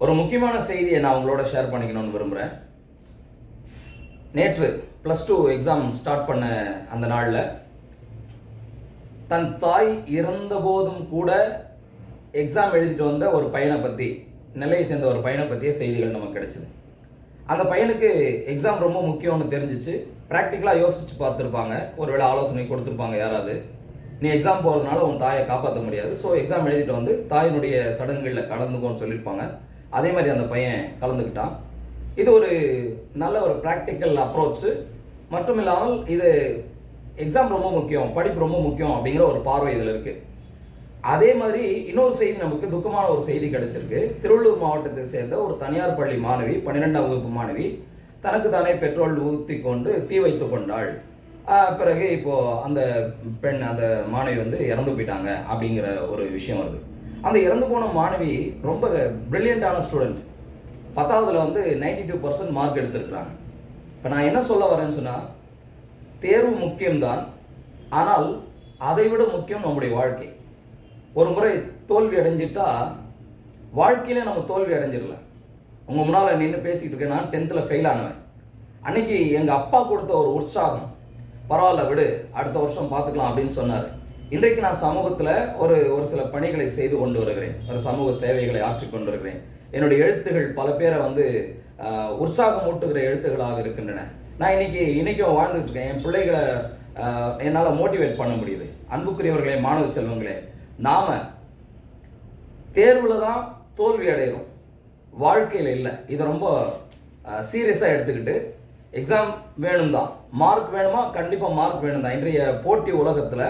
ஒரு முக்கியமான செய்தியை நான் உங்களோட ஷேர் பண்ணிக்கணும்னு விரும்புகிறேன். நேற்று +2 எக்ஸாம் ஸ்டார்ட் பண்ண அந்த நாளில் தன் தாய் இறந்தபோதும் கூட எக்ஸாம் எழுதிட்டு வந்த ஒரு பையனை பற்றி, நெல்லையை சேர்ந்த ஒரு பையனை பற்றிய செய்திகள் நமக்கு கிடைச்சிது. அந்த பையனுக்கு எக்ஸாம் ரொம்ப முக்கியம்னு தெரிஞ்சிச்சு. ப்ராக்டிக்கலாக யோசித்து பார்த்துருப்பாங்க, ஒருவேளை ஆலோசனை கொடுத்துருப்பாங்க யாராவது, நீ எக்ஸாம் போகிறதுனால உன் தாயை காப்பாற்ற முடியாது, ஸோ எக்ஸாம் எழுதிட்டு வந்து தாயினுடைய சடங்குகளில் கலந்துக்கோன்னு சொல்லியிருப்பாங்க. அதே மாதிரி அந்த பையன் கலந்துக்கிட்டான். இது ஒரு நல்ல ஒரு ப்ராக்டிக்கல் அப்ரோச்சு. மட்டும் இல்லாமல் இது எக்ஸாம் ரொம்ப முக்கியம், படிப்பு ரொம்ப முக்கியம் அப்படிங்கிற ஒரு பார்வை இதில் இருக்குது. அதே மாதிரி இன்னொரு செய்தி, நமக்கு துக்கமான ஒரு செய்தி கிடைச்சிருக்கு. திருவள்ளூர் மாவட்டத்தை சேர்ந்த ஒரு தனியார் பள்ளி மாணவி, 12ஆம் வகுப்பு மாணவி, தனக்கு தானே பெட்ரோல் ஊற்றி கொண்டு தீ வைத்து கொண்டாள். பிறகு இப்போது அந்த பெண், அந்த மாணவி வந்து இறந்து போயிட்டாங்க அப்படிங்கிற ஒரு விஷயம் வருது. அந்த இறந்து போன மாணவி ரொம்ப பிரில்லியண்டான ஸ்டூடெண்ட். 10ஆவதுல வந்து 92% மார்க் எடுத்திருக்கிறாங்க. இப்போ நான் என்ன சொல்ல வரேன்னு சொன்னால், தேர்வு முக்கியம்தான், ஆனால் அதை விட முக்கியம் நம்முடைய வாழ்க்கை. ஒரு முறை தோல்வி அடைஞ்சிட்டா வாழ்க்கையிலே நம்ம தோல்வி அடைஞ்சிடல. உங்கள் முன்னால் நின்று பேசிகிட்டு இருக்கேன், நான் 10th ஃபெயில் ஆனவன். அன்னைக்கு எங்கள் அப்பா கொடுத்த ஒரு உற்சாகம், பரவாயில்ல விடு, அடுத்த வருஷம் பார்த்துக்கலாம் அப்படின்னு சொன்னார். இன்றைக்கு நான் சமூகத்தில் ஒரு சில பணிகளை செய்து கொண்டு வருகிறேன், ஒரு சமூக சேவைகளை ஆற்றி கொண்டு வருகிறேன். என்னுடைய எழுத்துகள் பல பேரை வந்து உற்சாகம் ஊட்டுகிற எழுத்துக்களாக இருக்கின்றன. நான் இன்றைக்கும் வாழ்ந்துட்டு இருக்கேன். என் பிள்ளைகளை என்னால் மோட்டிவேட் பண்ண முடியுது. அன்புக்குரியவர்களே, மாணவ செல்வங்களே, நாம் தேர்வில் தான் தோல்வி அடைகிறோம், வாழ்க்கையில் இல்லை. இதை ரொம்ப சீரியஸாக எடுத்துக்கிட்டு, எக்ஸாம் வேணும் தான், மார்க் வேணுமா, கண்டிப்பாக மார்க் வேணும் தான். இன்றைய போட்டி உலகத்தில்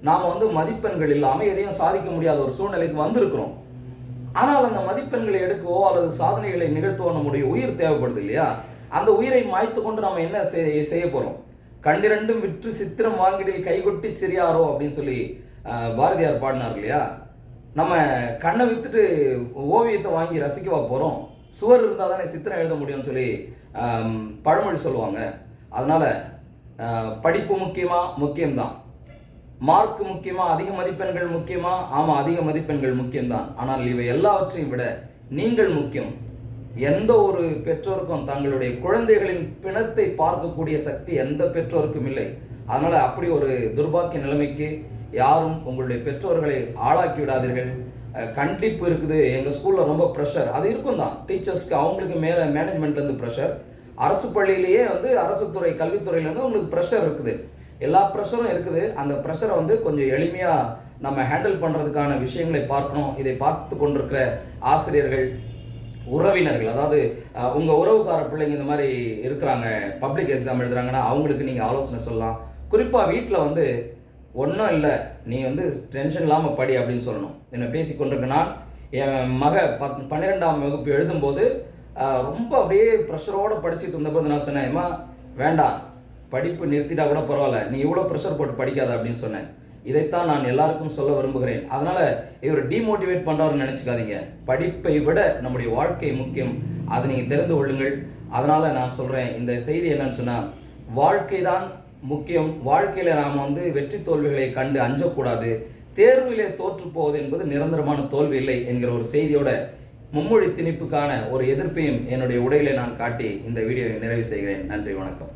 நாம் வந்து மதிப்பெண்கள் இல்லாமல் எதையும் சாதிக்க முடியாத ஒரு சூழ்நிலைக்கு வந்திருக்கிறோம். ஆனால் அந்த மதிப்பெண்களை எடுக்கவோ அல்லது சாதனைகளை நிகழ்த்தவோ நம்முடைய உயிர் தேவைப்படுது இல்லையா? அந்த உயிரை மாய்த்து கொண்டு நம்ம என்ன செய்ய போகிறோம்? கண்ணிரண்டும் விற்று சித்திரம் வாங்கிடில் கைகொட்டி சிறியாரோ அப்படின்னு சொல்லி பாரதியார் பாடினார் இல்லையா? நம்ம கண்ணை விற்றுட்டு ஓவியத்தை வாங்கி ரசிக்கவா போகிறோம்? சுவர் இருந்தால் தானே சித்திரம் எழுத முடியும்னு சொல்லி பழமொழி சொல்லுவாங்க. அதனால் படிப்பு முக்கியம்தான். மார்க் முக்கியமா, அதிக மதிப்பெண்கள் முக்கியமா? ஆமாம், அதிக மதிப்பெண்கள் முக்கியம்தான். ஆனால் இவை எல்லாவற்றையும் விட நீங்கள் முக்கியம். எந்த ஒரு பெற்றோருக்கும் தங்களுடைய குழந்தைகளின் பிணத்தை பார்க்கக்கூடிய சக்தி எந்த பெற்றோருக்கும் இல்லை. அதனால் அப்படி ஒரு துர்பாக்கிய நிலைமைக்கு யாரும் உங்களுடைய பெற்றோர்களை ஆளாக்கி விடாதீர்கள். கண்டிப்பு இருக்குது. எங்கள் ஸ்கூலில் ரொம்ப ப்ரெஷர், அது இருக்கும் தான். டீச்சர்ஸ்க்கு அவங்களுக்கு மேலே மேனேஜ்மெண்ட்லேருந்து ப்ரெஷர், அரசு பள்ளியிலேயே வந்து அரசு துறை கல்வித்துறையிலேருந்து உங்களுக்கு ப்ரெஷர் இருக்குது. எல்லா ப்ரெஷரும் இருக்குது. அந்த ப்ரெஷரை வந்து கொஞ்சம் எளிமையாக நம்ம ஹேண்டில் பண்ணுறதுக்கான விஷயங்களை பார்க்கணும். இதை பார்த்து கொண்டிருக்கிற ஆசிரியர்கள், உறவினர்கள், அதாவது உங்கள் உறவுக்கார பிள்ளைங்க இந்த மாதிரி இருக்கிறாங்க, பப்ளிக் எக்ஸாம் எழுதுறாங்கன்னா அவங்களுக்கு நீங்கள் ஆலோசனை சொல்லலாம். குறிப்பாக வீட்டில் வந்து ஒன்றும் இல்லை, நீ வந்து டென்ஷன் இல்லாமல் படி அப்படின்னு சொல்லணும். என்னை பேசி கொண்டிருக்கேன்னா, என் மக 12ஆம் வகுப்பு எழுதும்போது ரொம்ப அப்படியே ப்ரெஷரோடு படிச்சுட்டு இருந்தபோது நான் சொன்னேன், ஏம்மா வேண்டாம், படிப்பு நிறுத்திட்டா கூட பரவாயில்ல, நீ இவ்வளோ ப்ரெஷர் போட்டு படிக்காத அப்படின்னு சொன்னேன். இதைத்தான் நான் எல்லாருக்கும் சொல்ல விரும்புகிறேன். அதனால் இவர் டிமோட்டிவேட் பண்ணுறவர்னு நினச்சிக்காதீங்க. படிப்பை விட நம்முடைய வாழ்க்கை முக்கியம், அதை நீங்கள் தெரிந்து கொள்ளுங்கள். அதனால் நான் சொல்கிறேன், இந்த செய்தி என்னன்னு சொன்னால், வாழ்க்கை தான் முக்கியம். வாழ்க்கையில் நாம் வந்து வெற்றி தோல்விகளை கண்டு அஞ்சக்கூடாது. தேர்விலே தோற்று போவது என்பது நிரந்தரமான தோல்வி இல்லை என்கிற ஒரு செய்தியோட மும்மொழி திணிப்புக்கான ஒரு எதிர்ப்பையும் என்னுடைய உடையிலே நான் காட்டி இந்த வீடியோவை நிறைவு செய்கிறேன். நன்றி, வணக்கம்.